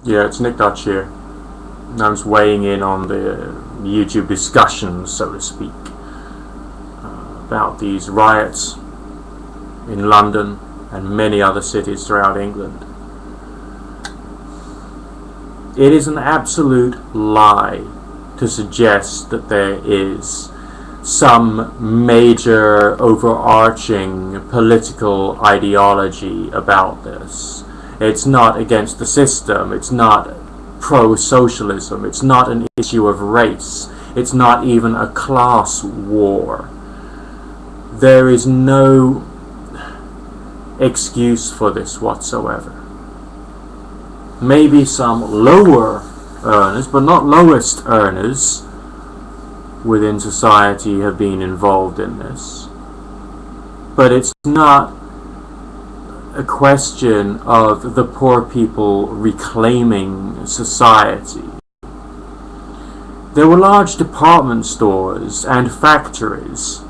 Yeah, it's Nick Dutch here. I'm just weighing in on the YouTube discussions, so to speak, about these riots in London and many other cities throughout England. It is an absolute lie to suggest that there is some major overarching political ideology about this. It's not against the system, it's not pro-socialism, it's not an issue of race, it's not even a class war. There is no excuse for this whatsoever. Maybe some lower earners, but not lowest earners within society have been involved in this. But it's not a question of the poor people reclaiming society. There were large department stores and factories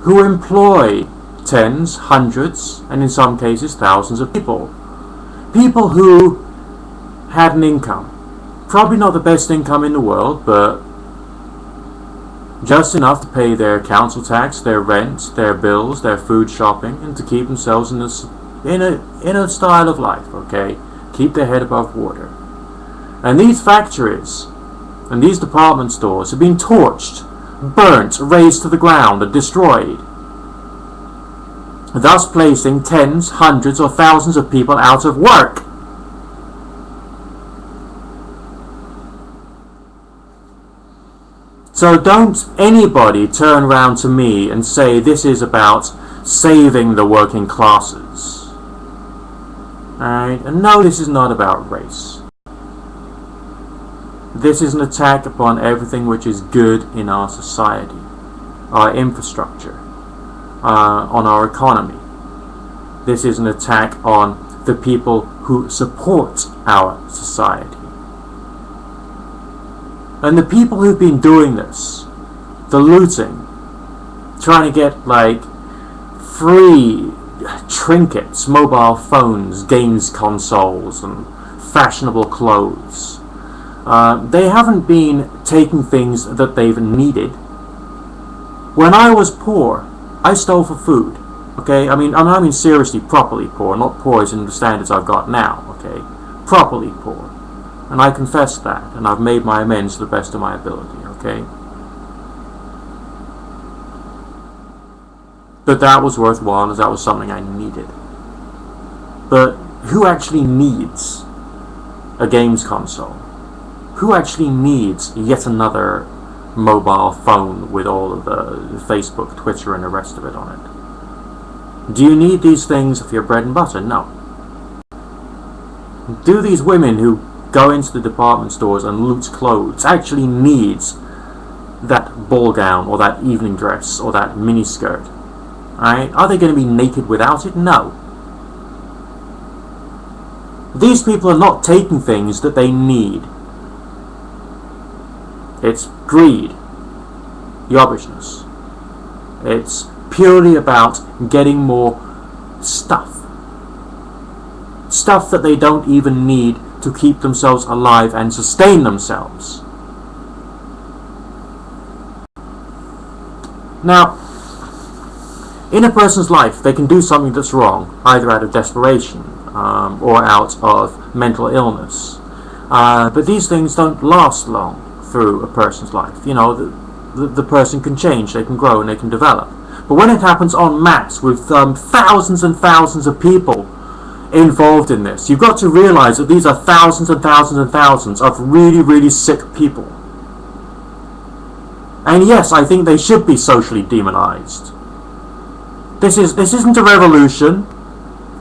who employ tens, hundreds, and in some cases thousands of people. People who had an income. Probably not the best income in the world, but just enough to pay their council tax, their rent, their bills, their food shopping, and to keep themselves in a style of life, okay? Keep their head above water. And these factories and these department stores have been torched, burnt, razed to the ground, and destroyed, thus placing tens, hundreds, or thousands of people out of work. So don't anybody turn around to me and say this is about saving the working classes. Alright? And no, this is not about race. This is an attack upon everything which is good in our society, our infrastructure, on our economy. This is an attack on the people who support our society. And the people who've been doing this, the looting, trying to get like free trinkets, mobile phones, games consoles, and fashionable clothes, they haven't been taking things that they've needed. When I was poor, I stole for food. Okay, I mean seriously properly poor, not poor as in the standards I've got now. Okay, properly poor. And I confess that, and I've made my amends to the best of my ability, okay? But that was worthwhile, as that was something I needed. But who actually needs a games console? Who actually needs yet another mobile phone with all of the Facebook, Twitter, and the rest of it on it? Do you need these things for your bread and butter? No. Do these women who go into the department stores and loot clothes actually needs that ball gown or that evening dress or that mini skirt? Alright? Are they going to be naked without it? No. These people are not taking things that they need. It's greed, yobbishness. It's purely about getting more stuff. Stuff that they don't even need to keep themselves alive and sustain themselves. Now, in a person's life, they can do something that's wrong, either out of desperation or out of mental illness. But these things don't last long through a person's life. You know, the person can change, they can grow, and they can develop. But when it happens en masse with thousands and thousands of people involved in this, you've got to realize that these are thousands and thousands and thousands of really, really sick people. And yes, I think they should be socially demonized. This isn't a revolution.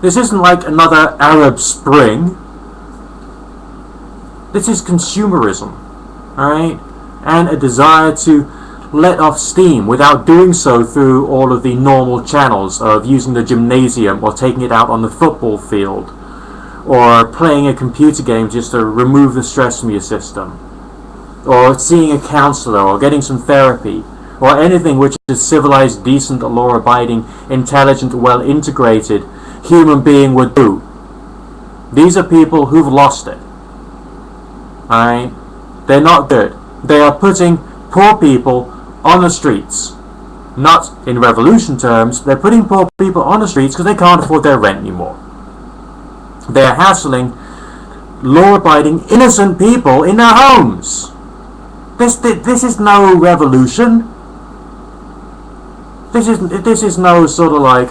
This isn't like another Arab Spring. This is consumerism, alright? And a desire to let off steam without doing so through all of the normal channels of using the gymnasium or taking it out on the football field or playing a computer game just to remove the stress from your system, or seeing a counselor or getting some therapy, or anything which a civilized, decent, law-abiding, intelligent, well-integrated human being would do. These are people who've lost it. Alright? They're not good. They are putting poor people on the streets. Not in revolution terms, they're putting poor people on the streets because they can't afford their rent anymore. They're hassling law-abiding, innocent people in their homes. This is no revolution. This is no sort of like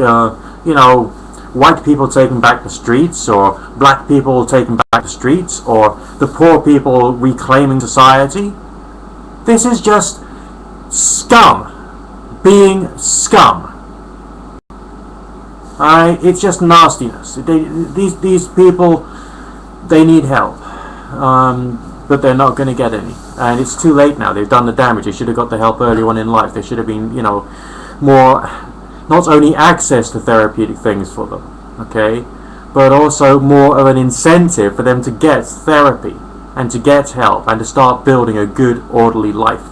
white people taking back the streets, or black people taking back the streets, or the poor people reclaiming society. This is just scum being scum. Alright, it's just nastiness. These people, they need help, but they're not going to get any, and it's too late now. They've done the damage. They should have got the help early on in life. There should have been, more, not only access to therapeutic things for them, okay, but also more of an incentive for them to get therapy and to get help and to start building a good, orderly life,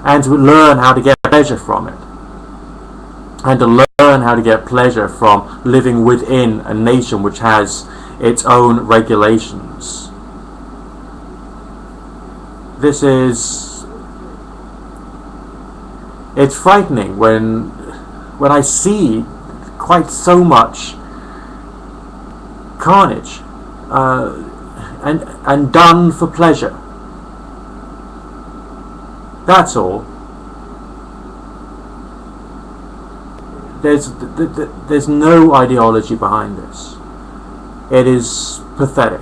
and to learn how to get pleasure from it, and to learn how to get pleasure from living within a nation which has its own regulations. It's frightening when I see quite so much carnage and done for pleasure. That's all. There's no ideology behind this. It is pathetic,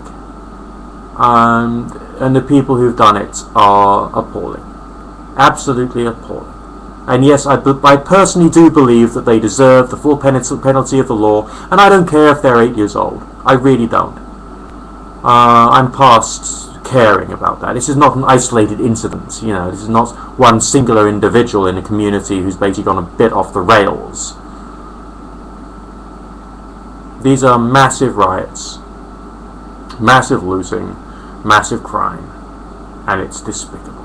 and the people who've done it are appalling, absolutely appalling. And yes, I personally do believe that they deserve the full penalty of the law, and I don't care if they're 8 years old. I really don't. I'm past caring about that. This is not an isolated incident. This is not one singular individual in a community who's basically gone a bit off the rails. These are massive riots, massive looting, massive crime, and it's despicable.